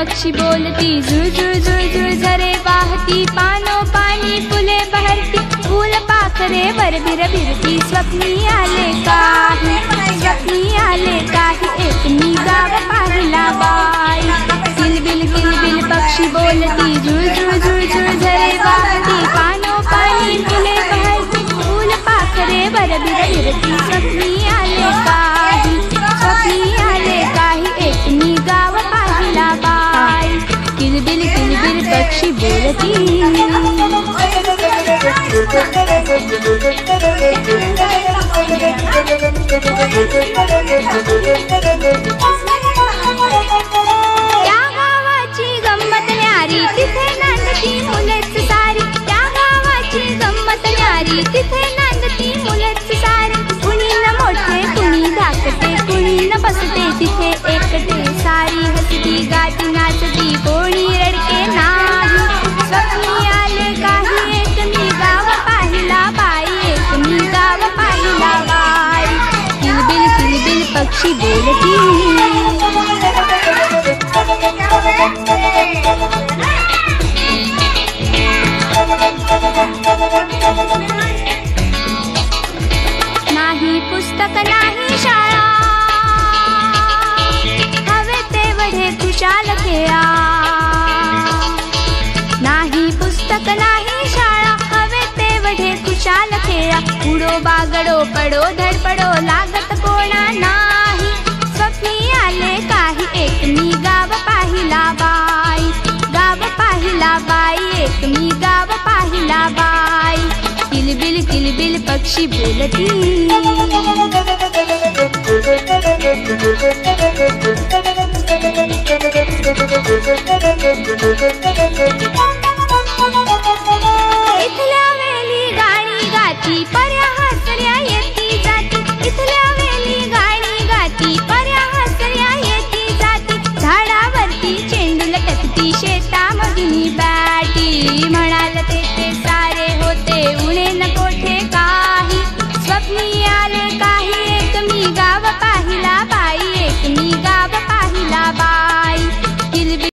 पक्षी बोलती झुळ झुळ झुळ झुळ झरे वाहती पानो पाणी फुले बहरती फूल पाखरे वर भिरभिरती स्वप्नी आले काही एक मी गाव पाहिला बाई किलबिल पक्षी बोलती झुळ झुळ झुळ झुळ झरे वाहती पानो पाणी फुले बहरती फूल पाखरे वर भिरभिरती स्वप्नी आले काही एक मी गाव पाहिला बाई किलबिल पक्षी बोलती त्या गावाची गंमत न्यारी तिथे नांदती मुलेच सारी त्या गावाची गंमत न्यारी तिथे नांदती मुलेच सारी कुणी न मोठे कुणी धाकटे कुणी न बसते तिथे एकटे सारी हसती गाती नाचती कोणी रडके नाही स्वप्नी आले काही एक मी गाव पाहिला बाई एक मी गाव पाहिला बाई किलबिल पक्षी बोलती नाही पुस्तक नाही शाळा हवे तेवढे खुशाल खेळा नाही पुस्तक नाही शाळा हवे तेवढे खुशाल खेळा उडो बागडो पडो धडपडो लागत कोणा नाही स्वप्नी आले काही एक मी गाव पाहिला बाई एक मी गाव पाहिला बाई किलबिल पक्षी बोलती